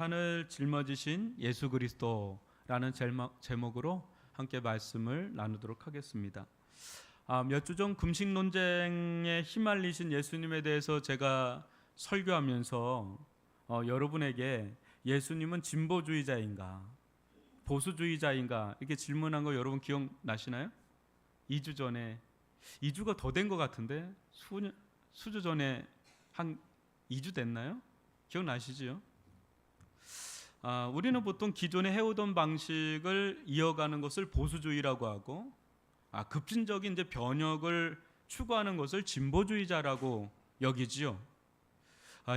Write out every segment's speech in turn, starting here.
산을 짊어지신 예수 그리스도라는 제목으로 함께 말씀을 나누도록 하겠습니다. 몇 주 전 금식 논쟁에 휘말리신 예수님에 대해서 제가 설교하면서 여러분에게 예수님은 진보주의자인가 보수주의자인가 이렇게 질문한 거 여러분 기억나시나요? 2주 전에 2주가 더 된 것 같은데 수주 전에 한 2주 됐나요? 기억나시지요? 우리는 보통 기존에 해오던 방식을 이어가는 것을 보수주의라고 하고 급진적인 이제 변혁을 추구하는 것을 진보주의자라고 여기지요.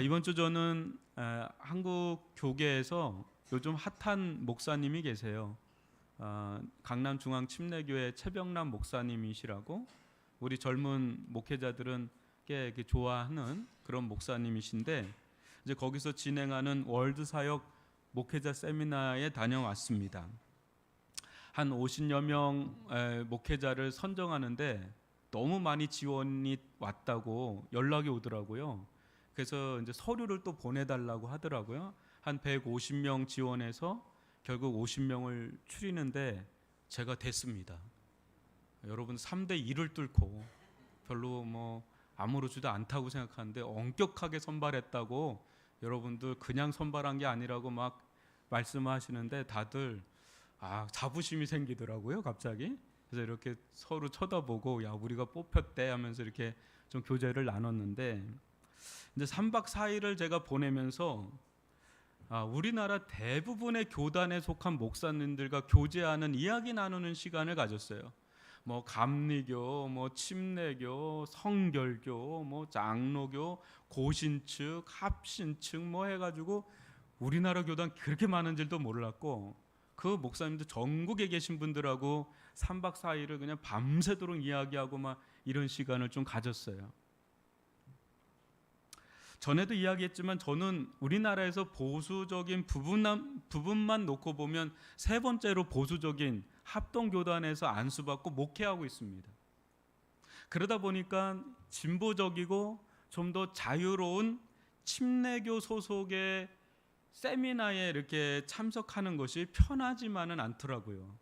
이번 주 저는 한국 교계에서 요즘 핫한 목사님이 계세요. 강남중앙침례교회 최병남 목사님이시라고 우리 젊은 목회자들은 꽤 좋아하는 그런 목사님이신데 이제 거기서 진행하는 월드사역 목회자 세미나에 다녀왔습니다. 한 50여 명 목회자를 선정하는데 너무 많이 지원이 왔다고 연락이 오더라고요. 그래서 이제 서류를 또 보내달라고 하더라고요. 한 150명 지원해서 결국 50명을 추리는데 제가 됐습니다. 여러분 3대 1을 뚫고 별로 아무렇지도 않다고 생각하는데 엄격하게 선발했다고 여러분들 그냥 선발한 게 아니라고 막 말씀하시는데 다들 자부심이 생기더라고요 갑자기. 그래서 이렇게 서로 쳐다보고 야 우리가 뽑혔대 하면서 이렇게 좀 교제를 나눴는데 이제 3박 4일을 제가 보내면서 우리나라 대부분의 교단에 속한 목사님들과 교제하는 이야기 나누는 시간을 가졌어요. 감리교, 침례교, 성결교, 장로교, 고신측, 합신측 해가지고 우리나라 교단 그렇게 많은 줄도 몰랐고 그 목사님들 전국에 계신 분들하고 3박 4일을 그냥 밤새도록 이야기하고 막 이런 시간을 좀 가졌어요. 전에도 이야기했지만 저는 우리나라에서 보수적인 부분만 놓고 보면 세 번째로 보수적인 합동교단에서 안수받고 목회하고 있습니다. 그러다 보니까 진보적이고 좀 더 자유로운 침례교 소속의 세미나에 이렇게 참석하는 것이 편하지만은 않더라고요.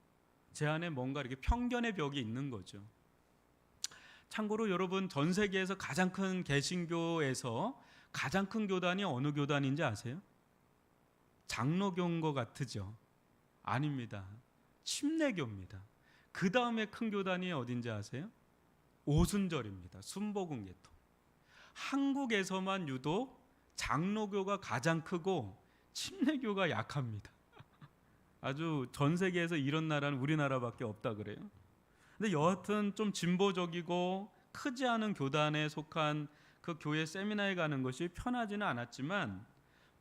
제 안에 뭔가 이렇게 편견의 벽이 있는 거죠. 참고로 여러분 전 세계에서 가장 큰 개신교에서 가장 큰 교단이 어느 교단인지 아세요? 장로교인 것 같으죠? 아닙니다. 침례교입니다. 그 다음에 큰 교단이 어딘지 아세요? 오순절입니다. 순복음계통. 한국에서만 유독 장로교가 가장 크고 침례교가 약합니다. 아주 전 세계에서 이런 나라는 우리나라밖에 없다 그래요. 근데 여하튼 좀 진보적이고 크지 않은 교단에 속한 그 교회 세미나에 가는 것이 편하지는 않았지만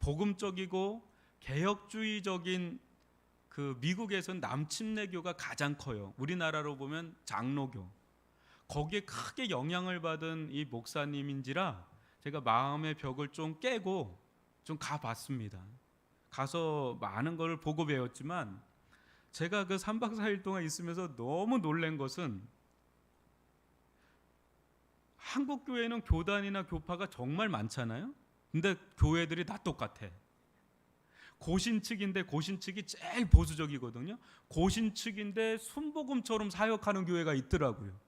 복음적이고 개혁주의적인 그 미국에서는 남침례교가 가장 커요. 우리나라로 보면 장로교. 거기에 크게 영향을 받은 이 목사님인지라 제가 마음의 벽을 좀 깨고 좀 가봤습니다. 가서 많은 걸 보고 배웠지만 제가 그 3박 4일 동안 있으면서 너무 놀란 것은 한국 교회는 교단이나 교파가 정말 많잖아요. 근데 교회들이 다 똑같아. 고신측인데 고신측이 제일 보수적이거든요. 고신측인데 순복음처럼 사역하는 교회가 있더라고요.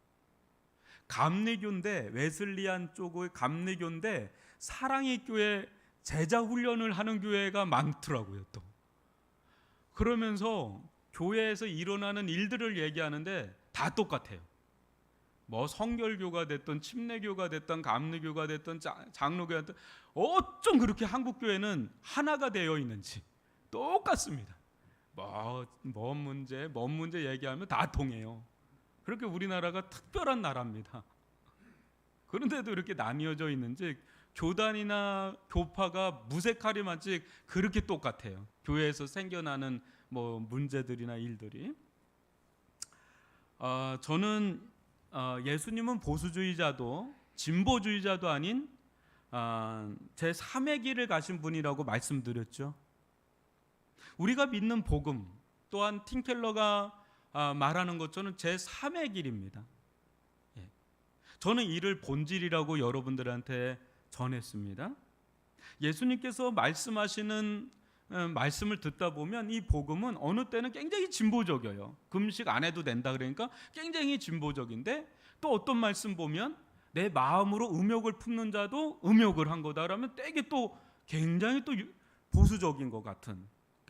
감리교인데 웨슬리안 쪽의 감리교인데 사랑의 교회 제자 훈련을 하는 교회가 많더라고요. 또 그러면서 교회에서 일어나는 일들을 얘기하는데 다 똑같아요. 성결교가 됐던 침례교가 됐던 감리교가 됐던 장로교가 됐던 어쩜 그렇게 한국 교회는 하나가 되어 있는지 똑같습니다. 뭔 문제 얘기하면 다 통해요. 그렇게 우리나라가 특별한 나라입니다. 그런데도 이렇게 나뉘어져 있는지 교단이나 교파가 무색하리 만치 그렇게 똑같아요. 교회에서 생겨나는 문제들이나 일들이. 저는 예수님은 보수주의자도 진보주의자도 아닌 제3의 길을 가신 분이라고 말씀드렸죠. 우리가 믿는 복음 또한 팀켈러가 말하는 것처럼 제3의 길입니다. 저는 이를 본질이라고 여러분들한테 전했습니다. 예수님께서 말씀하시는 말씀을 듣다 보면 이 복음은 어느 때는 굉장히 진보적이에요. 금식 안 해도 된다 그러니까 굉장히 진보적인데, 또 어떤 말씀 보면 내 마음으로 음욕을 품는 자도 음욕을 한 거다라면 되게 또 굉장히 또 보수적인 것 같은,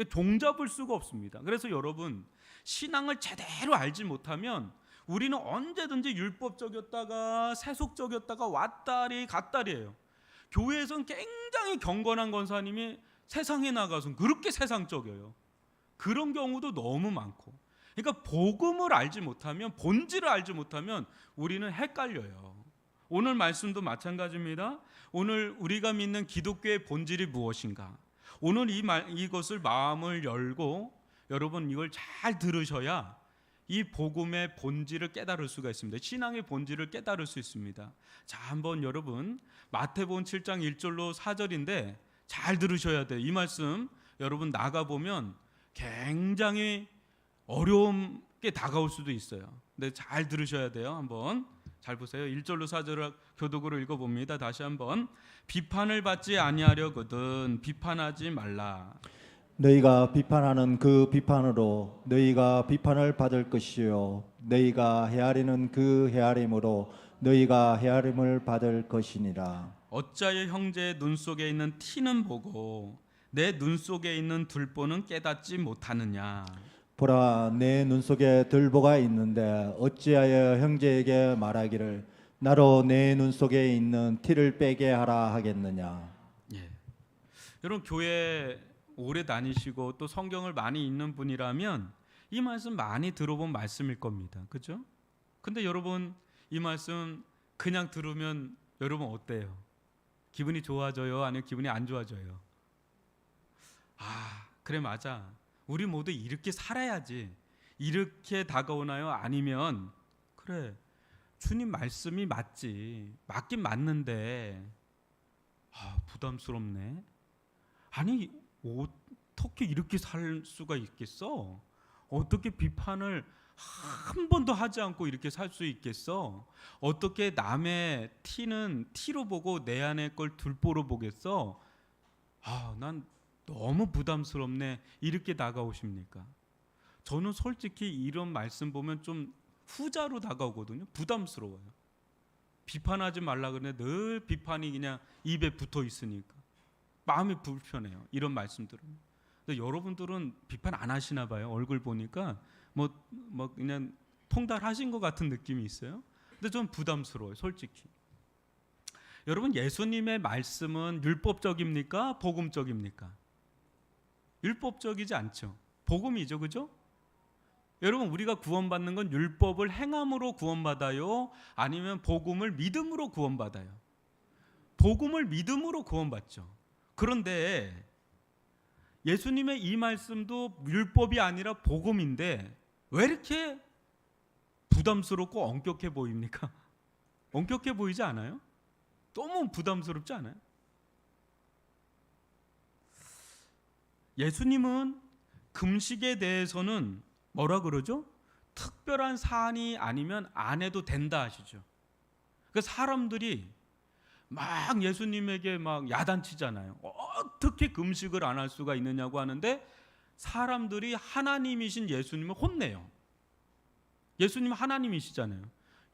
종잡을 수가 없습니다. 그래서 여러분, 신앙을 제대로 알지 못하면 우리는 언제든지 율법적이었다가 세속적이었다가 왔다리 갔다리예요. 교회에서는 굉장히 경건한 권사님이 세상에 나가서 그렇게 세상적이에요. 그런 경우도 너무 많고, 그러니까 복음을 알지 못하면, 본질을 알지 못하면 우리는 헷갈려요. 오늘 말씀도 마찬가지입니다. 오늘 우리가 믿는 기독교의 본질이 무엇인가? 오늘 이것을 마음을 열고 여러분 이걸 잘 들으셔야 이 복음의 본질을 깨달을 수가 있습니다. 신앙의 본질을 깨달을 수 있습니다. 자, 한번 여러분 마태복음 7장 1절로 4절인데 잘 들으셔야 돼요. 이 말씀 여러분 나가보면 굉장히 어려움게 다가올 수도 있어요. 근데 잘 들으셔야 돼요. 한번 잘 보세요. 1절로 4절을 교독으로 읽어봅니다. 다시 한번. 비판을 받지 아니하려거든 비판하지 말라. 너희가 비판하는 그 비판으로 너희가 비판을 받을 것이요 너희가 헤아리는 그 헤아림으로 너희가 헤아림을 받을 것이니라. 어찌하여 형제의 눈 속에 있는 티는 보고 내 눈 속에 있는 들보는 깨닫지 못하느냐. 보라, 내 눈 속에 들보가 있는데 어찌하여 형제에게 말하기를 나로 내 눈 속에 있는 티를 빼게 하라 하겠느냐. 예. 여러분 교회 오래 다니시고 또 성경을 많이 읽는 분이라면 이 말씀 많이 들어본 말씀일 겁니다. 그렇죠? 근데 여러분 이 말씀 그냥 들으면 여러분 어때요? 기분이 좋아져요? 아니면 기분이 안 좋아져요? 아, 그래 맞아. 우리 모두 이렇게 살아야지. 이렇게 다가오나요? 아니면 그래 주님 말씀이 맞지. 맞긴 맞는데 부담스럽네. 아니 어떻게 이렇게 살 수가 있겠어? 어떻게 비판을 한 번도 하지 않고 이렇게 살 수 있겠어? 어떻게 남의 티는 티로 보고 내 안의 걸 들보로 보겠어? 난 너무 부담스럽네. 이렇게 다가오십니까? 저는 솔직히 이런 말씀 보면 좀 후자로 다가오거든요. 부담스러워요. 비판하지 말라 그러는데 늘 비판이 그냥 입에 붙어 있으니까 마음이 불편해요. 이런 말씀 들으면. 근데 여러분들은 비판 안 하시나 봐요. 얼굴 보니까 뭐 그냥 통달하신 것 같은 느낌이 있어요. 근데 좀 부담스러워요, 솔직히. 여러분 예수님의 말씀은 율법적입니까? 복음적입니까? 율법적이지 않죠. 복음이죠, 그죠? 여러분 우리가 구원받는 건 율법을 행함으로 구원받아요? 아니면 복음을 믿음으로 구원받아요? 복음을 믿음으로 구원받죠. 그런데 예수님의 이 말씀도 율법이 아니라 복음인데 왜 이렇게 부담스럽고 엄격해 보입니까? 엄격해 보이지 않아요? 너무 부담스럽지 않아요? 예수님은 금식에 대해서는 뭐라 그러죠? 특별한 사안이 아니면 안 해도 된다 하시죠. 그 사람들이 막 예수님에게 막 야단치잖아요. 어떻게 금식을 안 할 수가 있느냐고 하는데 사람들이 하나님이신 예수님을 혼내요. 예수님 하나님이시잖아요.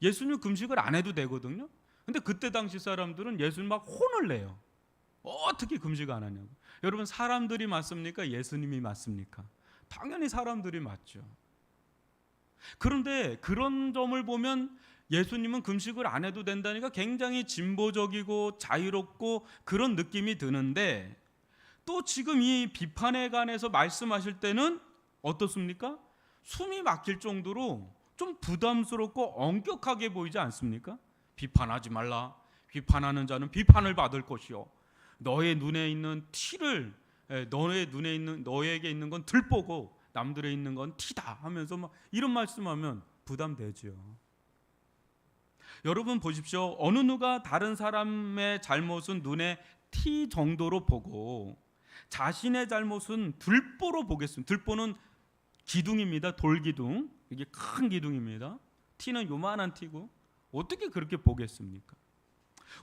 예수님 금식을 안 해도 되거든요. 근데 그때 당시 사람들은 예수님 막 혼을 내요. 어떻게 금식 안 하냐고. 여러분 사람들이 맞습니까? 예수님이 맞습니까? 당연히 사람들이 맞죠. 그런데 그런 점을 보면 예수님은 금식을 안 해도 된다니까 굉장히 진보적이고 자유롭고 그런 느낌이 드는데 또 지금 이 비판에 관해서 말씀하실 때는 어떻습니까? 숨이 막힐 정도로 좀 부담스럽고 엄격하게 보이지 않습니까? 비판하지 말라. 비판하는 자는 비판을 받을 것이요. 너의 눈에 있는 티를 너에게 있는 건 들보고 남들에 있는 건 티다 하면서 막 이런 말씀하면 부담되죠. 여러분 보십시오. 어느 누가 다른 사람의 잘못은 눈에 티 정도로 보고 자신의 잘못은 들보로 보겠습니다. 들보는 기둥입니다. 돌기둥. 이게 큰 기둥입니다. 티는 요만한 티고 어떻게 그렇게 보겠습니까?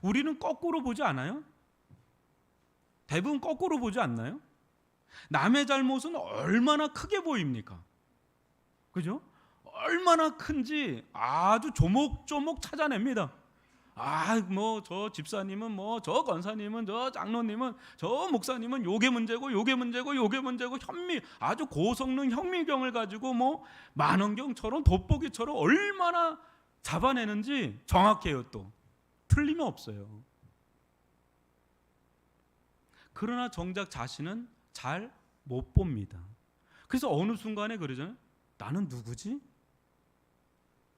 우리는 거꾸로 보지 않아요? 대부분 거꾸로 보지 않나요? 남의 잘못은 얼마나 크게 보입니까? 그죠? 얼마나 큰지 아주 조목조목 찾아냅니다. 뭐 저 집사님은 뭐 저 권사님은 저 장로님은 저 목사님은 요게 문제고 요게 문제고 요게 문제고 아주 고성능 현미경을 가지고 뭐 만원경처럼 돋보기처럼 얼마나 잡아내는지 정확해요. 또 틀림없어요. 그러나 정작 자신은 잘 못 봅니다. 그래서 어느 순간에 그러잖아요. 나는 누구지?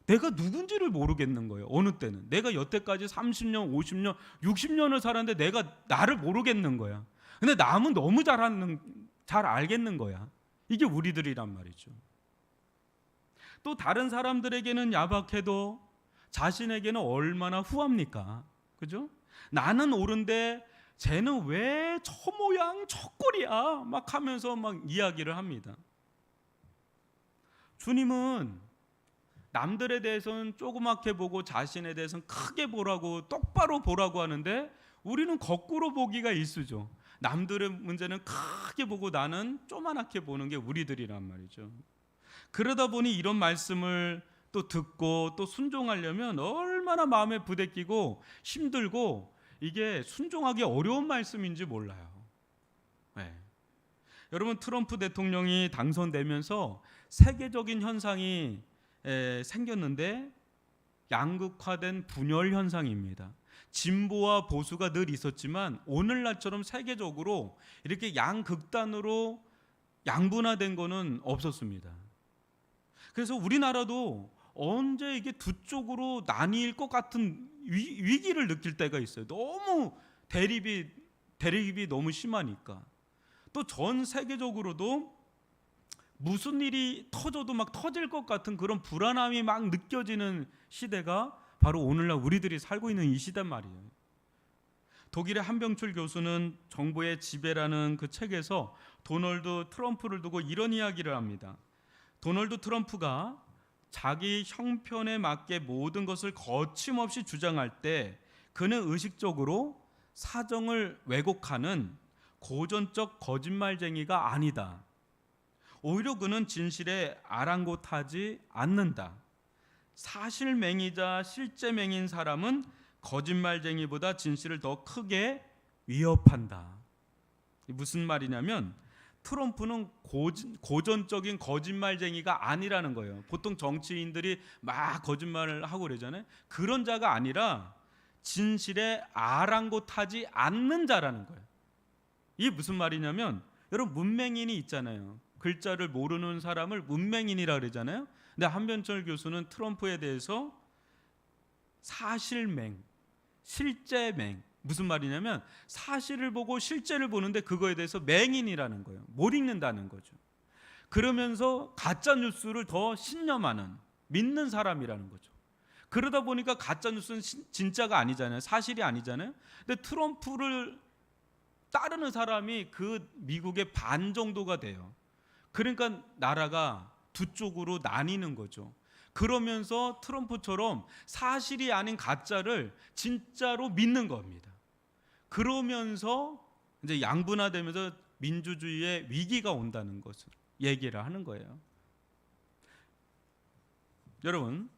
내가 누군지를 모르겠는 거예요. 어느 때는 내가 여태까지 30년, 50년, 60년을 살았는데 내가 나를 모르겠는 거야. 근데 남은 너무 잘 알겠는 거야. 이게 우리들이란 말이죠. 또 다른 사람들에게는 야박해도 자신에게는 얼마나 후합니까? 그죠? 나는 옳은데 쟤는 왜 저 모양 저 꼴이야 막 하면서 막 이야기를 합니다. 주님은 남들에 대해서는 조그맣게 보고 자신에 대해서는 크게 보라고 똑바로 보라고 하는데 우리는 거꾸로 보기가 일쑤죠. 남들의 문제는 크게 보고 나는 조그맣게 보는 게 우리들이란 말이죠. 그러다 보니 이런 말씀을 또 듣고 또 순종하려면 얼마나 마음에 부대끼고 힘들고 이게 순종하기 어려운 말씀인지 몰라요. 네. 여러분 트럼프 대통령이 당선되면서 세계적인 현상이 생겼는데 양극화된 분열 현상입니다. 진보와 보수가 늘 있었지만 오늘날처럼 세계적으로 이렇게 양극단으로 양분화된 거는 없었습니다. 그래서 우리나라도 언제 이게 두 쪽으로 나뉠 것 같은 위기를 느낄 때가 있어요. 너무 대립이 너무 심하니까. 또 전 세계적으로도 무슨 일이 터져도 막 터질 것 같은 그런 불안함이 막 느껴지는 시대가 바로 오늘날 우리들이 살고 있는 이 시대란 말이에요. 독일의 한병출 교수는 정보의 지배라는 그 책에서 도널드 트럼프를 두고 이런 이야기를 합니다. 도널드 트럼프가 자기 형편에 맞게 모든 것을 거침없이 주장할 때 그는 의식적으로 사정을 왜곡하는 고전적 거짓말쟁이가 아니다. 오히려 그는 진실에 아랑곳하지 않는다. 사실맹이자 실제맹인 사람은 거짓말쟁이보다 진실을 더 크게 위협한다. 무슨 말이냐면 트럼프는 고전적인 거짓말쟁이가 아니라는 거예요. 보통 정치인들이 막 거짓말을 하고 그러잖아요. 그런 자가 아니라 진실에 아랑곳하지 않는 자라는 거예요. 이게 무슨 말이냐면 여러분 문맹인이 있잖아요. 글자를 모르는 사람을 문맹인이라 그러잖아요. 근데 한병철 교수는 트럼프에 대해서 사실맹, 실제맹, 무슨 말이냐면 사실을 보고 실제를 보는데 그거에 대해서 맹인이라는 거예요. 못 읽는다는 거죠. 그러면서 가짜 뉴스를 더 신념하는 믿는 사람이라는 거죠. 그러다 보니까 가짜 뉴스는 진짜가 아니잖아요. 사실이 아니잖아요. 근데 트럼프를 따르는 사람이 그 미국의 반 정도가 돼요. 그러니까 나라가 두 쪽으로 나뉘는 거죠. 그러면서 트럼프처럼 사실이 아닌 가짜를 진짜로 믿는 겁니다. 그러면서 이제 양분화되면서 민주주의의 위기가 온다는 것을 얘기를 하는 거예요. 여러분,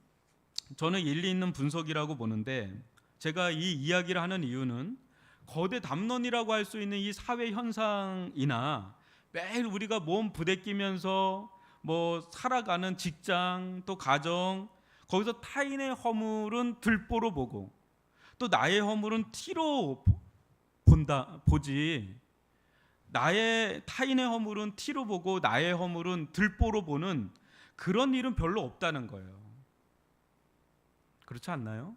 저는 일리 있는 분석이라고 보는데 제가 이 이야기를 하는 이유는 거대 담론이라고 할 수 있는 이 사회 현상이나 매일 우리가 몸 부대끼면서 뭐 살아가는 직장 또 가정 거기서 타인의 허물은 들보로 보고 또 나의 허물은 티로 보지 타인의 허물은 티로 보고 나의 허물은 들보로 보는 그런 일은 별로 없다는 거예요. 그렇지 않나요?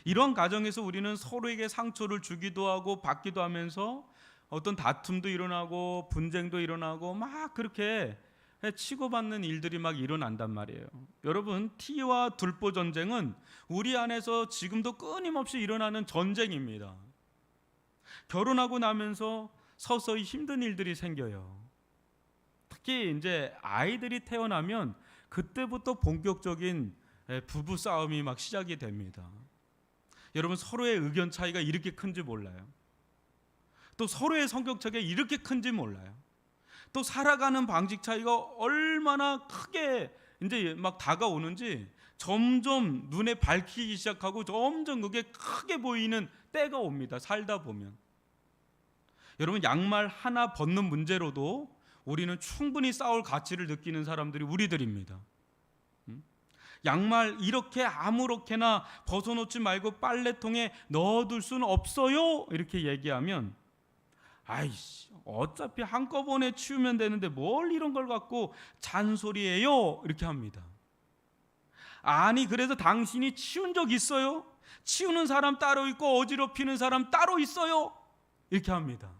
이런 가정에서 우리는 서로에게 상처를 주기도 하고 받기도 하면서 어떤 다툼도 일어나고 분쟁도 일어나고 막 그렇게 치고받는 일들이 막 일어난단 말이에요. 여러분, 티와 들보 전쟁은 우리 안에서 지금도 끊임없이 일어나는 전쟁입니다. 결혼하고 나면서 서서히 힘든 일들이 생겨요. 특히 이제 아이들이 태어나면 그때부터 본격적인 부부 싸움이 막 시작이 됩니다. 여러분, 서로의 의견 차이가 이렇게 큰지 몰라요. 또 서로의 성격 차이가 이렇게 큰지 몰라요. 또 살아가는 방식 차이가 얼마나 크게 이제 막 다가오는지 점점 눈에 밝히기 시작하고 점점 그게 크게 보이는 때가 옵니다. 살다 보면. 여러분, 양말 하나 벗는 문제로도 우리는 충분히 싸울 가치를 느끼는 사람들이 우리들입니다. 양말 이렇게 아무렇게나 벗어놓지 말고 빨래통에 넣어둘 수는 없어요, 이렇게 얘기하면 아이씨, 어차피 한꺼번에 치우면 되는데 뭘 이런 걸 갖고 잔소리해요, 이렇게 합니다. 아니, 그래서 당신이 치운 적 있어요? 치우는 사람 따로 있고 어지럽히는 사람 따로 있어요, 이렇게 합니다.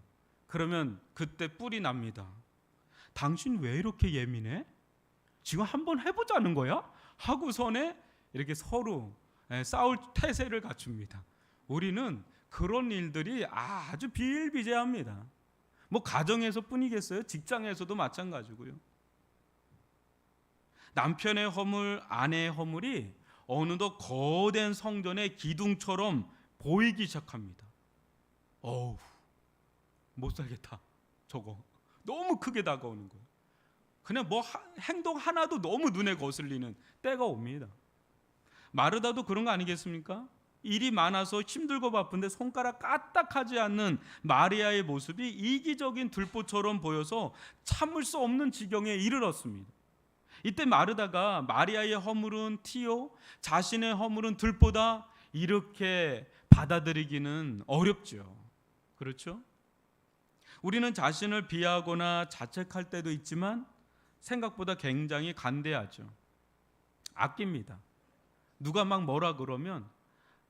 그러면 그때 뿔이 납니다. 당신 왜 이렇게 예민해? 지금 한번 해보자는 거야? 하고선에 이렇게 서로 싸울 태세를 갖춥니다. 우리는 그런 일들이 아주 비일비재합니다. 뭐 가정에서 뿐이겠어요? 직장에서도 마찬가지고요. 남편의 허물, 아내의 허물이 어느덧 거대한 성전의 기둥처럼 보이기 시작합니다. 어우, 못 살겠다. 저거 너무 크게 다가오는 거예요. 그냥 뭐 행동 하나도 너무 눈에 거슬리는 때가 옵니다. 마르다도 그런 거 아니겠습니까? 일이 많아서 힘들고 바쁜데 손가락 까딱하지 않는 마리아의 모습이 이기적인 들보처럼 보여서 참을 수 없는 지경에 이르렀습니다. 이때 마르다가 마리아의 허물은 티요, 자신의 허물은 들보다 이렇게 받아들이기는 어렵죠. 그렇죠? 우리는 자신을 비하하거나 자책할 때도 있지만 생각보다 굉장히 간대하죠. 아낍니다. 누가 막 뭐라 그러면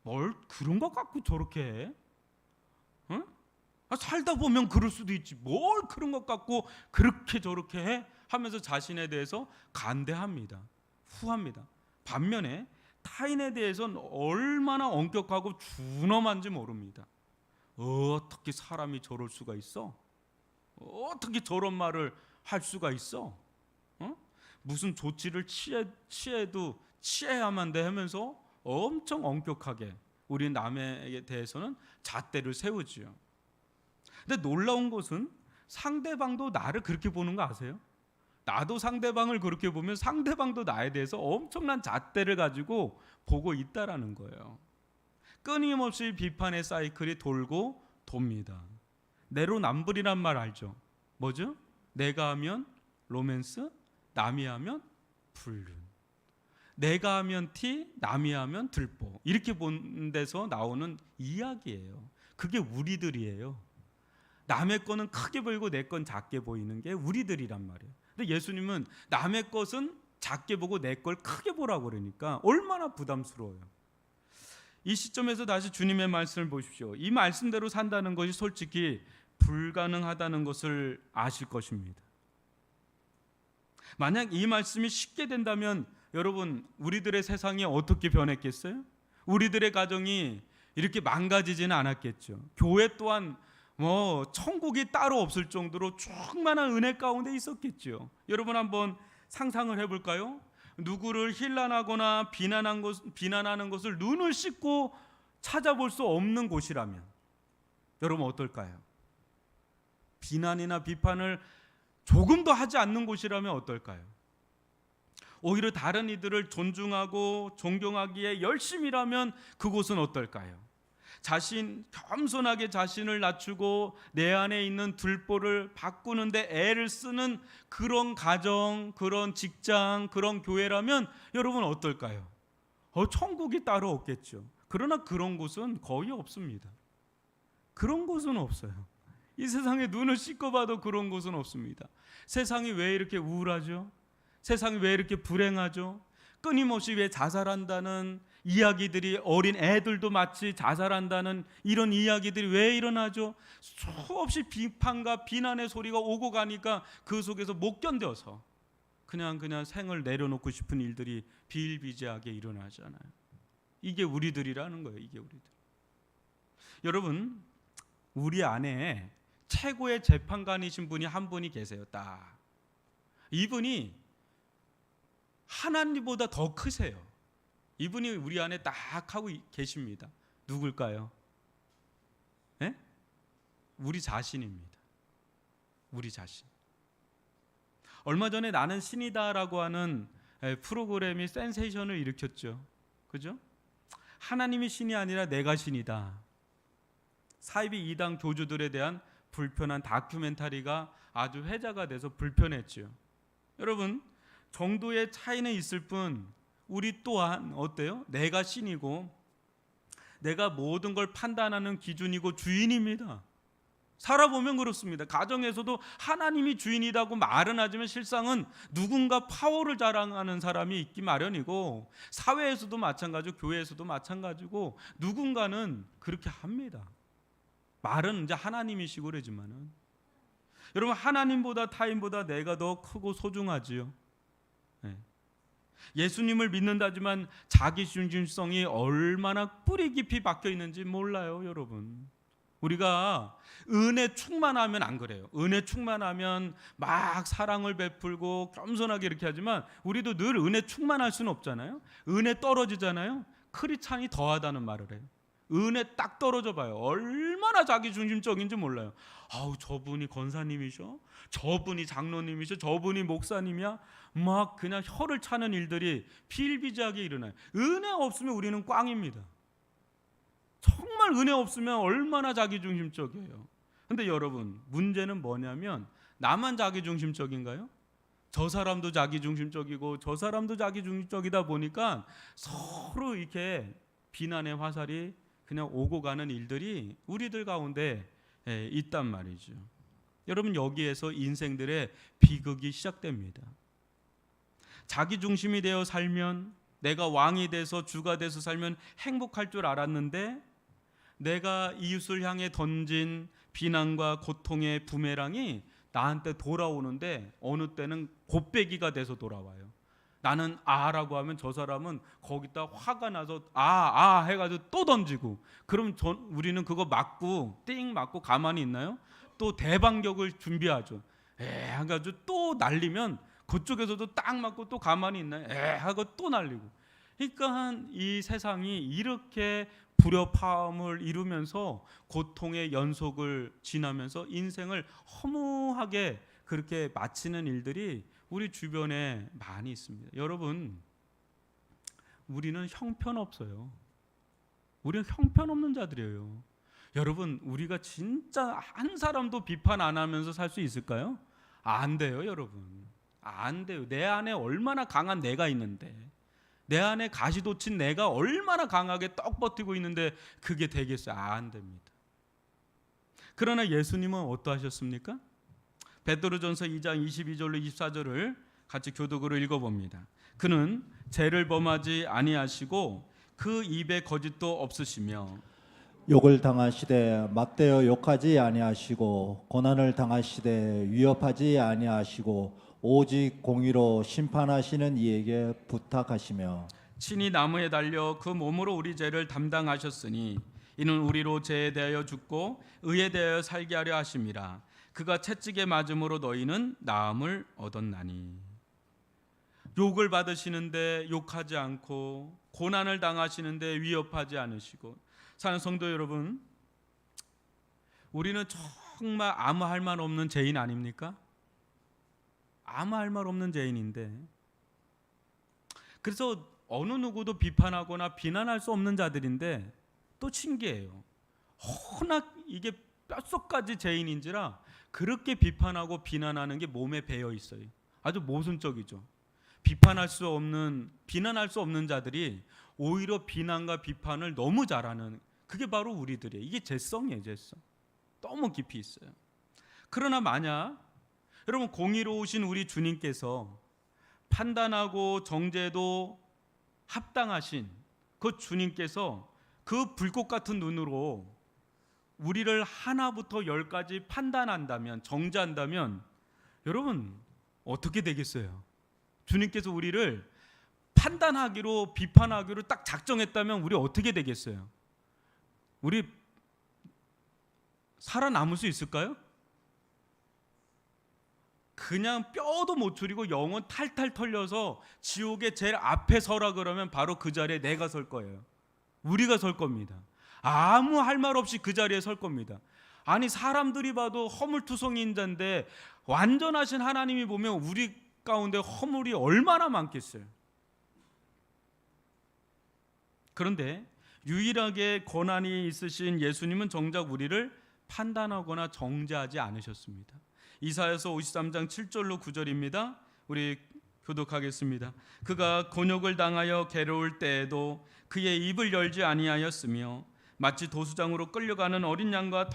뭘 그런 것 갖고 저렇게 해? 응? 살다 보면 그럴 수도 있지. 뭘 그런 것 갖고 그렇게 저렇게 해? 하면서 자신에 대해서 간대합니다. 후합니다. 반면에 타인에 대해서는 얼마나 엄격하고 준엄한지 모릅니다. 어떻게 사람이 저럴 수가 있어? 어떻게 저런 말을 할 수가 있어? 무슨 조치를 취해도 취해야만 돼 하면서 엄청 엄격하게 우리 남에 대해서는 잣대를 세우지요. 근데 놀라운 것은 상대방도 나를 그렇게 보는 거 아세요? 나도 상대방을 그렇게 보면 상대방도 나에 대해서 엄청난 잣대를 가지고 보고 있다라는 거예요. 끊임없이 비판의 사이클이 돌고 돕니다. 내로남불이란 말 알죠? 뭐죠? 내가 하면 로맨스, 남이 하면 불륜. 내가 하면 티, 남이 하면 들보. 이렇게 본 데서 나오는 이야기예요. 그게 우리들이에요. 남의 거는 크게 보이고 내 건 작게 보이는 게 우리들이란 말이에요. 근데 예수님은 남의 것은 작게 보고 내 걸 크게 보라고 그러니까 얼마나 부담스러워요. 이 시점에서 다시 주님의 말씀을 보십시오. 이 말씀대로 산다는 것이 솔직히 불가능하다는 것을 아실 것입니다. 만약 이 말씀이 쉽게 된다면 여러분, 우리들의 세상이 어떻게 변했겠어요? 우리들의 가정이 이렇게 망가지지는 않았겠죠. 교회 또한 뭐 천국이 따로 없을 정도로 충만한 은혜 가운데 있었겠죠. 여러분 한번 상상을 해볼까요? 누구를 힐난하거나 비난하는 것을 눈을 씻고 찾아볼 수 없는 곳이라면 여러분 어떨까요? 비난이나 비판을 조금도 하지 않는 곳이라면 어떨까요? 오히려 다른 이들을 존중하고 존경하기에 열심히 일하면 그곳은 어떨까요? 겸손하게 자신을 낮추고 내 안에 있는 들보를 바꾸는데 애를 쓰는 그런 가정, 그런 직장, 그런 교회라면 여러분 어떨까요? 천국이 따로 없겠죠. 그러나 그런 곳은 거의 없습니다. 그런 곳은 없어요. 이 세상에 눈을 씻고 봐도 그런 곳은 없습니다. 세상이 왜 이렇게 우울하죠? 세상이 왜 이렇게 불행하죠? 끊임없이 왜 자살한다는 이야기들이, 어린 애들도 마치 자살한다는 이런 이야기들이 왜 일어나죠? 수없이 비판과 비난의 소리가 오고 가니까 그 속에서 못 견뎌서 그냥 생을 내려놓고 싶은 일들이 비일비재하게 일어나잖아요. 이게 우리들이라는 거예요. 이게 우리들. 여러분, 우리 안에 최고의 재판관이신 분이 한 분이 계세요. 딱. 이분이 하나님보다 더 크세요. 이분이 우리 안에 딱 하고 계십니다. 누굴까요? 네? 우리 자신입니다. 우리 자신. 얼마 전에 나는 신이다라고 하는 프로그램이 센세이션을 일으켰죠. 그죠? 하나님이 신이 아니라 내가 신이다. 사이비 이단 교주들에 대한 불편한 다큐멘터리가 아주 회자가 돼서 불편했죠. 여러분, 정도의 차이는 있을 뿐 우리 또한 어때요? 내가 신이고 내가 모든 걸 판단하는 기준이고 주인입니다. 살아보면 그렇습니다. 가정에서도 하나님이 주인이라고 말은 하지만 실상은 누군가 파워를 자랑하는 사람이 있기 마련이고, 사회에서도 마찬가지고 교회에서도 마찬가지고 누군가는 그렇게 합니다. 말은 이제 하나님이시고 그러지만은, 여러분, 하나님보다 타인보다 내가 더 크고 소중하지요. 예수님을 믿는다지만 자기 중심성이 얼마나 뿌리 깊이 박혀 있는지 몰라요, 여러분. 우리가 은혜 충만하면 안 그래요. 은혜 충만하면 막 사랑을 베풀고 겸손하게 이렇게 하지만 우리도 늘 은혜 충만할 수는 없잖아요. 은혜 떨어지잖아요. 크리스찬이 더하다는 말을 해요. 은혜 딱 떨어져 봐요. 얼마나 자기 중심적인지 몰라요. 아우, 저분이 권사님이셔? 저분이 장로님이셔? 저분이 목사님이야? 막 그냥 혀를 차는 일들이 비일비재하게 일어나요. 은혜 없으면 우리는 꽝입니다. 정말 은혜 없으면 얼마나 자기중심적이에요. 근데 여러분, 문제는 뭐냐면 나만 자기중심적인가요? 저 사람도 자기중심적이고 저 사람도 자기중심적이다 보니까 서로 이렇게 비난의 화살이 그냥 오고 가는 일들이 우리들 가운데 있단 말이죠. 여러분, 여기에서 인생들의 비극이 시작됩니다. 자기중심이 되어 살면, 내가 왕이 돼서 주가 돼서 살면 행복할 줄 알았는데, 내가 이웃을 향해 던진 비난과 고통의 부메랑이 나한테 돌아오는데 어느 때는 곱빼기가 돼서 돌아와요. 나는 아라고 하면 저 사람은 거기다 화가 나서 아 해가지고 또 던지고, 그럼 우리는 그거 맞고 띵 맞고 가만히 있나요? 또 대반격을 준비하죠. 해가지고 또 날리면 그쪽에서도 딱 맞고 또 가만히 있나요? 하고 또 날리고. 그러니까 이 세상이 이렇게 불협화음을 이루면서 고통의 연속을 지나면서 인생을 허무하게 그렇게 마치는 일들이 우리 주변에 많이 있습니다. 여러분, 우리는 형편없어요. 우리는 형편없는 자들이에요. 여러분, 우리가 진짜 한 사람도 비판 안 하면서 살 수 있을까요? 안 돼요, 여러분. 안 돼요. 내 안에 얼마나 강한 내가 있는데, 내 안에 가시돋친 내가 얼마나 강하게 떡 버티고 있는데 그게 되겠어요? 안 됩니다. 그러나 예수님은 어떠하셨습니까? 베드로전서 2장 22절로 24절을 같이 교독으로 읽어봅니다. 그는 죄를 범하지 아니하시고 그 입에 거짓도 없으시며 욕을 당하시되 맞대어 욕하지 아니하시고 고난을 당하시되 위협하지 아니하시고 오직 공의로 심판하시는 이에게 부탁하시며 친히 나무에 달려 그 몸으로 우리 죄를 담당하셨으니 이는 우리로 죄에 대하여 죽고 의에 대하여 살게 하려 하심이라. 그가 채찍에 맞음으로 너희는 나음을 얻었나니. 욕을 받으시는데 욕하지 않고 고난을 당하시는데 위협하지 않으시고. 사는 성도 여러분, 우리는 정말 아무 할 말 없는 죄인 아닙니까? 아무 할 말 없는 죄인인데, 그래서 어느 누구도 비판하거나 비난할 수 없는 자들인데 또 신기해요. 허나 이게 뼛속까지 죄인인지라 그렇게 비판하고 비난하는 게 몸에 배어 있어요. 아주 모순적이죠. 비난할 수 없는 자들이 오히려 비난과 비판을 너무 잘하는, 그게 바로 우리들이에요. 이게 죄성이에요, 죄성. 너무 깊이 있어요. 그러나 만약 여러분, 공의로우신 우리 주님께서 판단하고 정죄도 합당하신 그 주님께서 그 불꽃 같은 눈으로 우리를 하나부터 열까지 판단한다면, 정죄한다면 여러분 어떻게 되겠어요? 주님께서 우리를 판단하기로, 비판하기로 딱 작정했다면 우리 어떻게 되겠어요? 우리 살아남을 수 있을까요? 그냥 뼈도 못 추리고 영혼 탈탈 털려서 지옥의 제일 앞에 서라 그러면 바로 그 자리에 내가 설 거예요. 우리가 설 겁니다. 아무 할 말 없이 그 자리에 설 겁니다. 아니 사람들이 봐도 허물투성이인 자인데 완전하신 하나님이 보면 우리 가운데 허물이 얼마나 많겠어요. 그런데 유일하게 권한이 있으신 예수님은 정작 우리를 판단하거나 정죄하지 않으셨습니다. 이사야서 53장 7절로 9절입니다. 우리 교독하겠습니다. 그가 곤욕을 당하여 괴로울 때에도 그의 입을 열지 아니하였으며 마치 도수장으로 끌려가는 어린 양과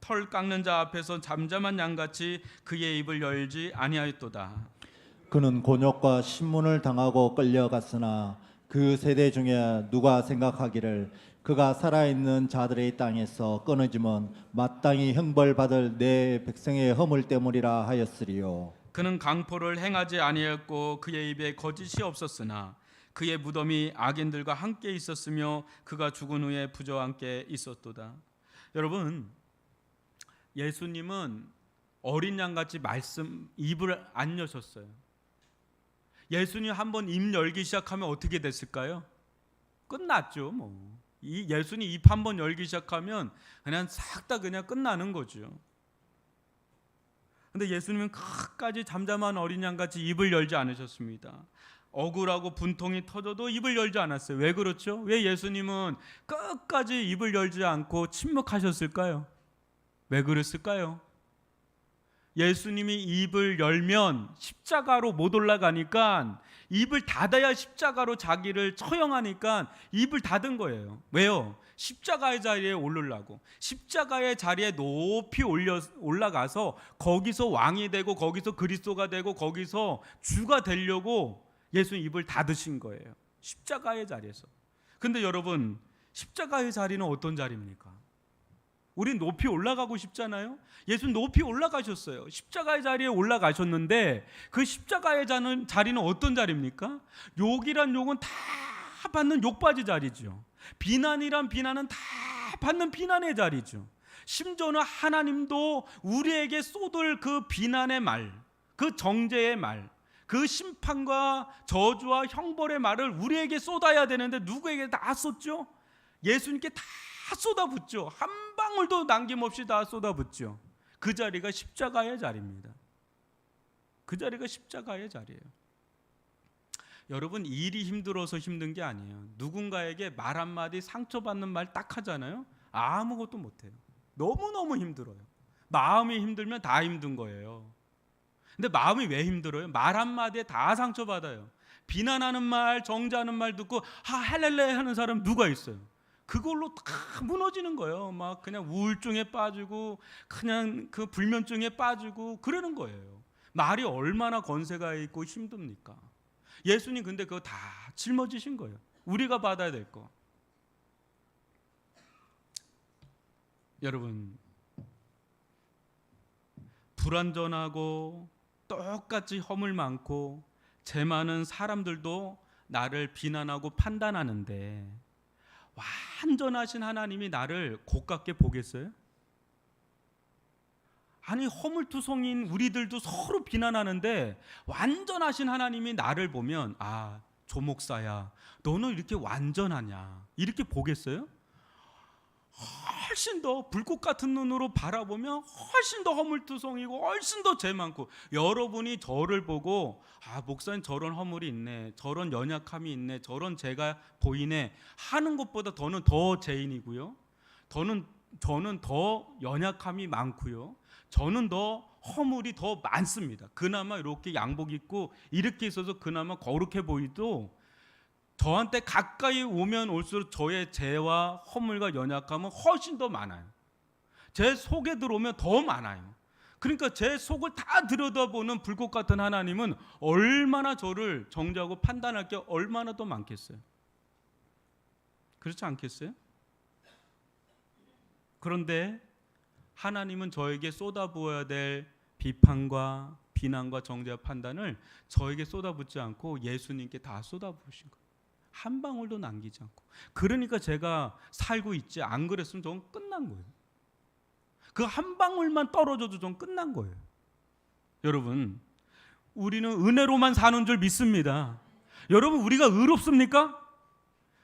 털 깎는 자 앞에서 잠잠한 양같이 그의 입을 열지 아니하였도다. 그는 곤욕과 신문을 당하고 끌려갔으나 그 세대 중에 누가 생각하기를 그가 살아있는 자들의 땅에서 끊어지면 마땅히 형벌받을 내 백성의 허물 때문이라 하였으리요. 그는 강포를 행하지 아니하였고 그의 입에 거짓이 없었으나 그의 무덤이 악인들과 함께 있었으며 그가 죽은 후에 부자와 함께 있었도다. 여러분, 예수님은 어린 양같이 입을 안 여셨어요. 예수님 한번 입 열기 시작하면 어떻게 됐을까요? 끝났죠. 뭐. 이 예수님 입 한번 열기 시작하면 그냥 싹 다 그냥 끝나는 거죠. 근데 예수님은 끝까지 잠잠한 어린 양같이 입을 열지 않으셨습니다. 억울하고 분통이 터져도 입을 열지 않았어요. 왜 그렇죠? 왜 예수님은 끝까지 입을 열지 않고 침묵하셨을까요? 왜 그랬을까요? 예수님이 입을 열면 십자가로 못 올라가니까 입을 닫아야 십자가로 자기를 처형하니까 입을 닫은 거예요. 왜요? 십자가의 자리에 오르려고. 십자가의 자리에 높이 올라가서 거기서 왕이 되고 거기서 그리스도가 되고 거기서 주가 되려고 예수님 입을 닫으신 거예요. 십자가의 자리에서. 근데 여러분, 십자가의 자리는 어떤 자리입니까? 우린 높이 올라가고 싶잖아요. 예수는 높이 올라가셨어요. 십자가의 자리에 올라가셨는데 그 십자가의 자리는 어떤 자리입니까? 욕이란 욕은 다 받는 욕받이 자리죠. 비난이란 비난은 다 받는 비난의 자리죠. 심지어는 하나님도 우리에게 쏟을 그 비난의 말, 그 정죄의 말, 그 심판과 저주와 형벌의 말을 우리에게 쏟아야 되는데 누구에게 다 쏟죠? 예수님께 다 쏟아붓죠. 한 방울도 남김없이 다 쏟아붓죠. 그 자리가 십자가의 자리입니다. 그 자리가 십자가의 자리예요. 여러분, 일이 힘들어서 힘든 게 아니에요. 누군가에게 말 한마디 상처받는 말 딱 하잖아요. 아무것도 못해요. 너무너무 힘들어요. 마음이 힘들면 다 힘든 거예요. 근데 마음이 왜 힘들어요? 말 한마디에 다 상처받아요. 비난하는 말, 정죄하는 말 듣고 할렐레 하는 사람 누가 있어요? 그걸로 다 무너지는 거예요. 막 그냥 우울증에 빠지고 그냥 그 불면증에 빠지고 그러는 거예요. 말이 얼마나 건세가 있고 힘듭니까? 예수님 근데 그거 다 짊어지신 거예요. 우리가 받아야 될 거. 여러분, 불완전하고 똑같이 허물 많고 죄 많은 사람들도 나를 비난하고 판단하는데 완전하신 하나님이 나를 곱깝게 보겠어요? 아니, 허물투성인 우리들도 서로 비난하는데 완전하신 하나님이 나를 보면 조 목사야, 너는 이렇게 완전하냐 이렇게 보겠어요? 훨씬 더 불꽃 같은 눈으로 바라보면 훨씬 더 허물투성이고 훨씬 더 죄 많고, 여러분이 저를 보고 목사님 저런 허물이 있네, 저런 연약함이 있네, 저런 죄가 보이네 하는 것보다 저는 더 죄인이고요, 저는 더 연약함이 많고요, 저는 더 허물이 더 많습니다. 그나마 이렇게 양복 입고 이렇게 있어서 그나마 거룩해 보이도 저한테 가까이 오면 올수록 저의 죄와 허물과 연약함은 훨씬 더 많아요. 제 속에 들어오면 더 많아요. 그러니까 제 속을 다 들여다보는 불꽃 같은 하나님은 얼마나 저를 정죄하고 판단할 게 얼마나 더 많겠어요. 그렇지 않겠어요? 그런데 하나님은 저에게 쏟아부어야 될 비판과 비난과 정죄와 판단을 저에게 쏟아붓지 않고 예수님께 다 쏟아부으신 거예요. 한 방울도 남기지 않고. 그러니까 제가 살고 있지, 안 그랬으면 저는 끝난 거예요. 그 한 방울만 떨어져도 전 끝난 거예요. 여러분, 우리는 은혜로만 사는 줄 믿습니다. 여러분, 우리가 의롭습니까?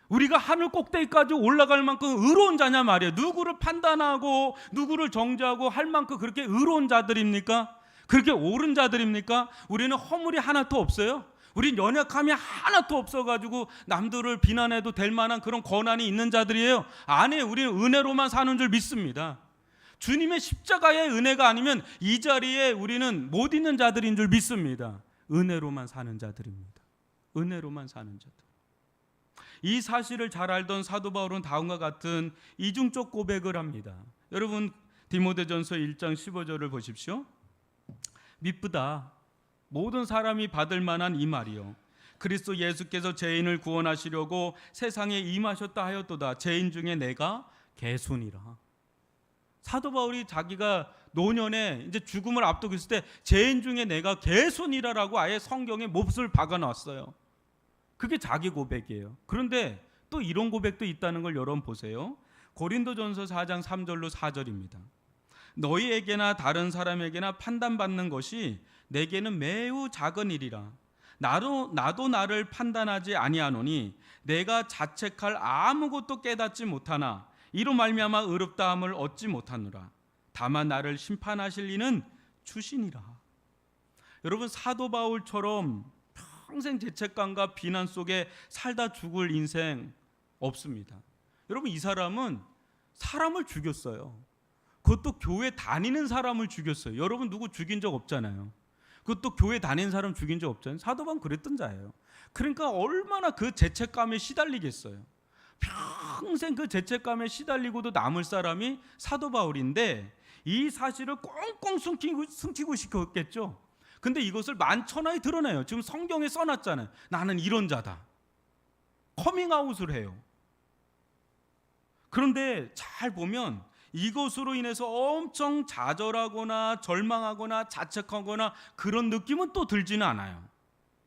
우리가 하늘 꼭대기까지 올라갈 만큼 의로운 자냐 말이에요. 누구를 판단하고 누구를 정죄하고 할 만큼 그렇게 의로운 자들입니까? 그렇게 옳은 자들입니까? 우리는 허물이 하나도 없어요. 우린 연약함이 하나도 없어가지고 남들을 비난해도 될 만한 그런 권한이 있는 자들이에요. 아니에요. 우리는 은혜로만 사는 줄 믿습니다. 주님의 십자가의 은혜가 아니면 이 자리에 우리는 못 있는 자들인 줄 믿습니다. 은혜로만 사는 자들입니다. 은혜로만 사는 자들. 이 사실을 잘 알던 사도 바울은 다음과 같은 이중적 고백을 합니다. 여러분 디모데전서 1장 15절을 보십시오. 미쁘다 모든 사람이 받을 만한 이 말이요 그리스도 예수께서 죄인을 구원하시려고 세상에 임하셨다 하였도다. 죄인 중에 내가 개순이라. 사도 바울이 자기가 노년에 이제 죽음을 앞두고 있을 때 죄인 중에 내가 개순이라라고 아예 성경에 몹을 박아놨어요. 그게 자기 고백이에요. 그런데 또 이런 고백도 있다는 걸 여러분 보세요. 고린도전서 4장 3절로 4절입니다. 너희에게나 다른 사람에게나 판단받는 것이 내게는 매우 작은 일이라. 나도 나를 판단하지 아니하노니 내가 자책할 아무것도 깨닫지 못하나 이로 말미암아 의롭다함을 얻지 못하노라. 다만 나를 심판하실 이는 주시니라. 여러분 사도 바울처럼 평생 죄책감과 비난 속에 살다 죽을 인생 없습니다. 여러분 이 사람은 사람을 죽였어요. 그것도 교회 다니는 사람을 죽였어요. 여러분 누구 죽인 적 없잖아요. 그것도 교회 다니는 사람 죽인 적 없잖아요. 사도 바울은 그랬던 자예요. 그러니까 얼마나 그 죄책감에 시달리겠어요. 평생 그 죄책감에 시달리고도 남을 사람이 사도 바울인데 이 사실을 꽁꽁 숨기고 싶었겠죠. 근데 이것을 만천하에 드러내요. 지금 성경에 써놨잖아요. 나는 이런 자다. 커밍아웃을 해요. 그런데 잘 보면 이것으로 인해서 엄청 좌절하거나 절망하거나 자책하거나 그런 느낌은 또 들지는 않아요.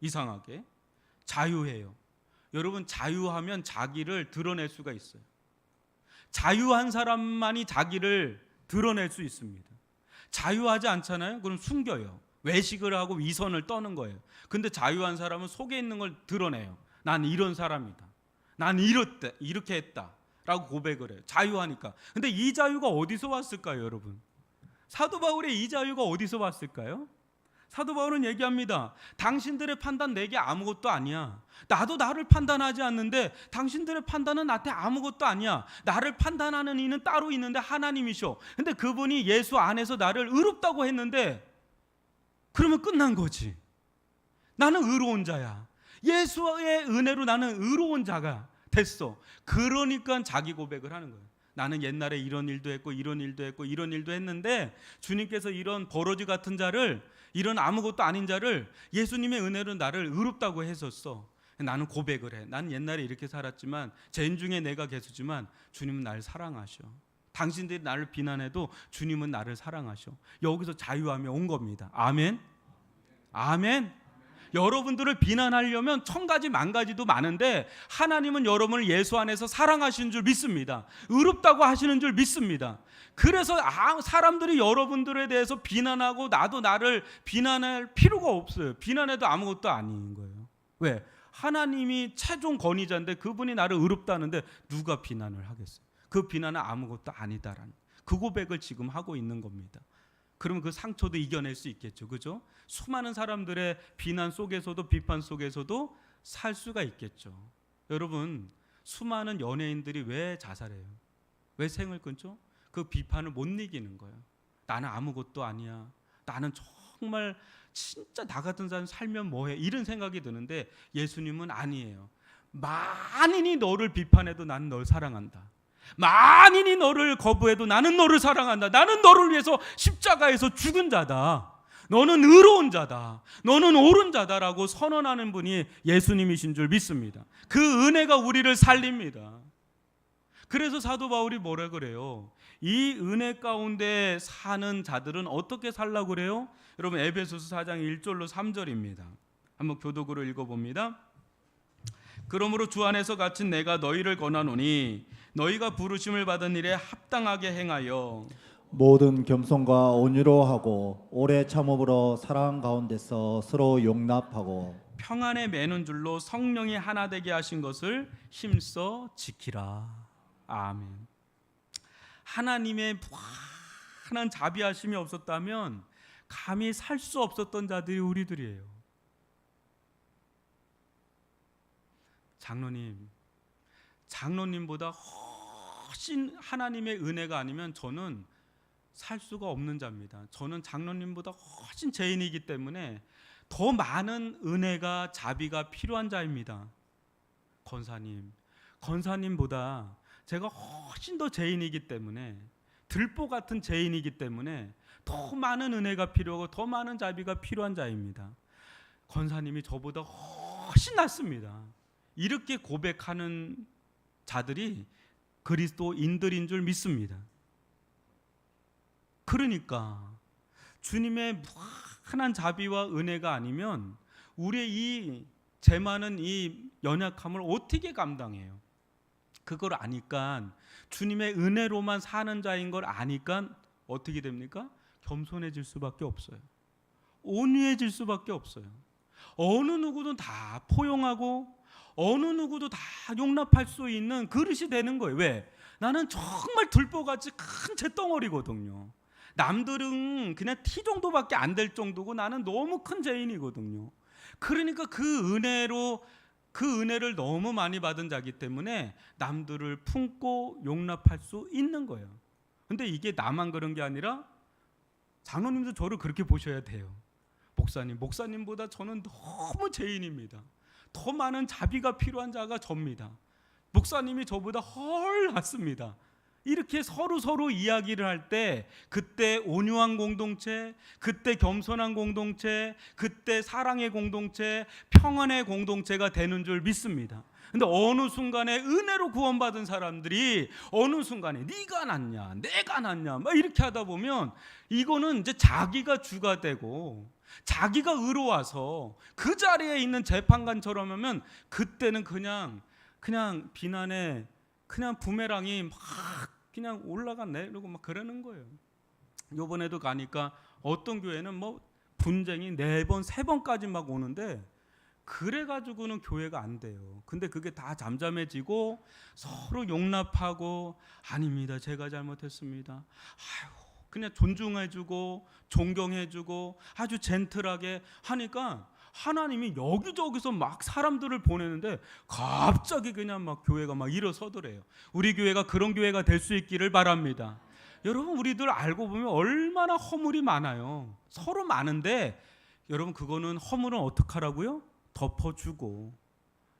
이상하게 자유해요. 여러분 자유하면 자기를 드러낼 수가 있어요. 자유한 사람만이 자기를 드러낼 수 있습니다. 자유하지 않잖아요. 그럼 숨겨요. 외식을 하고 위선을 떠는 거예요. 근데 자유한 사람은 속에 있는 걸 드러내요. 난 이런 사람이다. 난 이렇게 했다 라고 고백을 해요. 자유하니까. 근데 이 자유가 어디서 왔을까요, 여러분? 사도 바울의 이 자유가 어디서 왔을까요? 사도 바울은 얘기합니다. 당신들의 판단 내게 아무것도 아니야. 나도 나를 판단하지 않는데 당신들의 판단은 나한테 아무것도 아니야. 나를 판단하는 이는 따로 있는데 하나님이셔. 근데 그분이 예수 안에서 나를 의롭다고 했는데 그러면 끝난 거지. 나는 의로운 자야. 예수의 은혜로 나는 의로운 자가 됐어. 그러니까 자기 고백을 하는 거예요. 나는 옛날에 이런 일도 했고 이런 일도 했고 이런 일도 했는데 주님께서 이런 버러지 같은 자를, 이런 아무것도 아닌 자를 예수님의 은혜로 나를 의롭다고 했었어. 나는 고백을 해. 난 옛날에 이렇게 살았지만 죄인 중에 내가 개수지만 주님은 나를 사랑하셔. 당신들이 나를 비난해도 주님은 나를 사랑하셔. 여기서 자유함이 온 겁니다. 아멘. 아멘. 여러분들을 비난하려면 천 가지 만 가지도 많은데 하나님은 여러분을 예수 안에서 사랑하시는 줄 믿습니다. 의롭다고 하시는 줄 믿습니다. 그래서 사람들이 여러분들에 대해서 비난하고 나도 나를 비난할 필요가 없어요. 비난해도 아무것도 아닌 거예요. 왜? 하나님이 최종 권위자인데 그분이 나를 의롭다는데 누가 비난을 하겠어요? 그 비난은 아무것도 아니다라는 그 고백을 지금 하고 있는 겁니다. 그러면 그 상처도 이겨낼 수 있겠죠. 그죠? 수많은 사람들의 비난 속에서도 비판 속에서도 살 수가 있겠죠. 여러분 수많은 연예인들이 왜 자살해요? 왜 생을 끊죠? 그 비판을 못 이기는 거예요. 나는 아무것도 아니야. 나는 정말 진짜 나 같은 사람 살면 뭐해? 이런 생각이 드는데 예수님은 아니에요. 만인이 너를 비판해도 나는 널 사랑한다. 만인이 너를 거부해도 나는 너를 사랑한다. 나는 너를 위해서 십자가에서 죽은 자다. 너는 의로운 자다. 너는 옳은 자다라고 선언하는 분이 예수님이신 줄 믿습니다. 그 은혜가 우리를 살립니다. 그래서 사도 바울이 뭐라 그래요? 이 은혜 가운데 사는 자들은 어떻게 살라고 그래요? 여러분 에베소서 4장 1절로 3절입니다. 한번 교독으로 읽어봅니다. 그러므로 주 안에서 갇힌 내가 너희를 권하노니 너희가 부르심을 받은 일에 합당하게 행하여 모든 겸손과 온유로 하고 오래 참음으로 사랑 가운데서 서로 용납하고 평안에 매는 줄로 성령이 하나 되게 하신 것을 힘써 지키라. 아멘. 하나님의 무한한 자비하심이 없었다면 감히 살 수 없었던 자들이 우리들이에요. 장로님보다 훨씬 하나님의 은혜가 아니면 저는 살 수가 없는 자입니다. 저는 장로님보다 훨씬 죄인이기 때문에 더 많은 은혜가 자비가 필요한 자입니다. 권사님보다 제가 훨씬 더 죄인이기 때문에, 들보 같은 죄인이기 때문에 더 많은 은혜가 필요하고 더 많은 자비가 필요한 자입니다. 권사님이 저보다 훨씬 낫습니다. 이렇게 고백하는 자들이 그리스도인들인 줄 믿습니다. 그러니까 주님의 무한한 자비와 은혜가 아니면 우리의 이 죄 많은 이 연약함을 어떻게 감당해요? 그걸 아니까, 주님의 은혜로만 사는 자인 걸 아니까 어떻게 됩니까? 겸손해질 수밖에 없어요. 온유해질 수밖에 없어요. 어느 누구도 다 포용하고 어느 누구도 다 용납할 수 있는 그릇이 되는 거예요. 왜? 나는 정말 들보같이 큰 잿덩어리거든요. 남들은 그냥 티 정도밖에 안 될 정도고 나는 너무 큰 죄인이거든요. 그러니까 그 은혜를 너무 많이 받은 자기 때문에 남들을 품고 용납할 수 있는 거예요. 근데 이게 나만 그런 게 아니라 장로님도 저를 그렇게 보셔야 돼요. 목사님보다 저는 너무 죄인입니다. 더 많은 자비가 필요한 자가 접니다. 목사님이 저보다 훨 낫습니다. 이렇게 서로 이야기를 할 때 그때 온유한 공동체, 그때 겸손한 공동체, 그때 사랑의 공동체, 평안의 공동체가 되는 줄 믿습니다. 근데 어느 순간에 은혜로 구원받은 사람들이 어느 순간에 네가 낫냐, 내가 낫냐 막 이렇게 하다 보면 이거는 이제 자기가 주가 되고 자기가 의로워서 그 자리에 있는 재판관처럼 하면 그때는 그냥 비난에 그냥 부메랑이 막 그냥 올라가네 이러고 막 그러는 거예요. 요번에도 가니까 어떤 교회는 뭐 분쟁이 4번, 3번까지 막 오는데 그래가지고는 교회가 안 돼요. 근데 그게 다 잠잠해지고 서로 용납하고 아닙니다, 제가 잘못했습니다, 아유, 그냥 존중해주고 존경해주고 아주 젠틀하게 하니까 하나님이 여기저기서 막 사람들을 보내는데 갑자기 그냥 막 교회가 막 일어서더래요. 우리 교회가 그런 교회가 될 수 있기를 바랍니다. 여러분, 우리들 알고 보면 얼마나 허물이 많아요. 서로 많은데 여러분, 그거는 허물은 어떻게 하라고요? 덮어주고,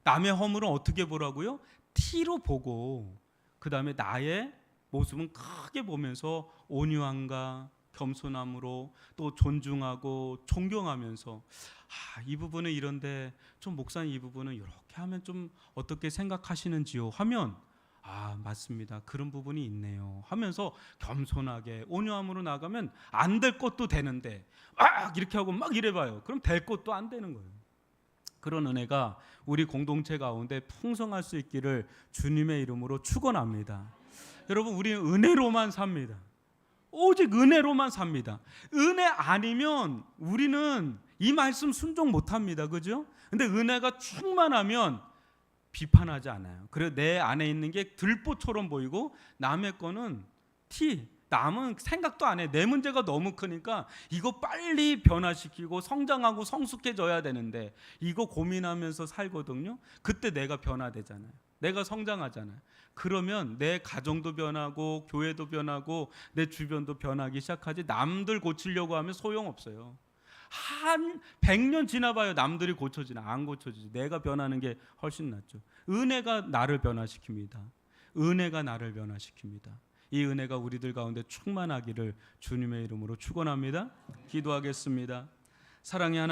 남의 허물은 어떻게 보라고요? 티로 보고, 그 다음에 나의 모습은 크게 보면서 온유함과 겸손함으로 또 존중하고 존경하면서 이 부분은 이런데 좀 목사님 이 부분은 이렇게 하면 좀 어떻게 생각하시는지요? 하면 맞습니다, 그런 부분이 있네요 하면서 겸손하게 온유함으로 나가면 안 될 것도 되는데 이렇게 하고 막 이래봐요. 그럼 될 것도 안 되는 거예요. 그런 은혜가 우리 공동체 가운데 풍성할 수 있기를 주님의 이름으로 축원합니다. 여러분, 우리는 은혜로만 삽니다. 오직 은혜로만 삽니다. 은혜 아니면 우리는 이 말씀 순종 못합니다. 그죠? 근데 은혜가 충만하면 비판하지 않아요. 그래서 내 안에 있는 게 들보처럼 보이고 남의 거는 남은 생각도 안 해. 내 문제가 너무 크니까 이거 빨리 변화시키고 성장하고 성숙해져야 되는데 이거 고민하면서 살거든요. 그때 내가 변화되잖아요. 내가 성장하잖아요. 그러면 내 가정도 변하고 교회도 변하고 내 주변도 변하기 시작하지, 남들 고치려고 하면 소용없어요. 한 100년 지나봐요. 남들이 고쳐지나 안 고쳐지지. 내가 변하는 게 훨씬 낫죠. 은혜가 나를 변화시킵니다. 은혜가 나를 변화시킵니다. 이 은혜가 우리들 가운데 충만하기를 주님의 이름으로 축원합니다. 기도하겠습니다. 사랑의 하나님,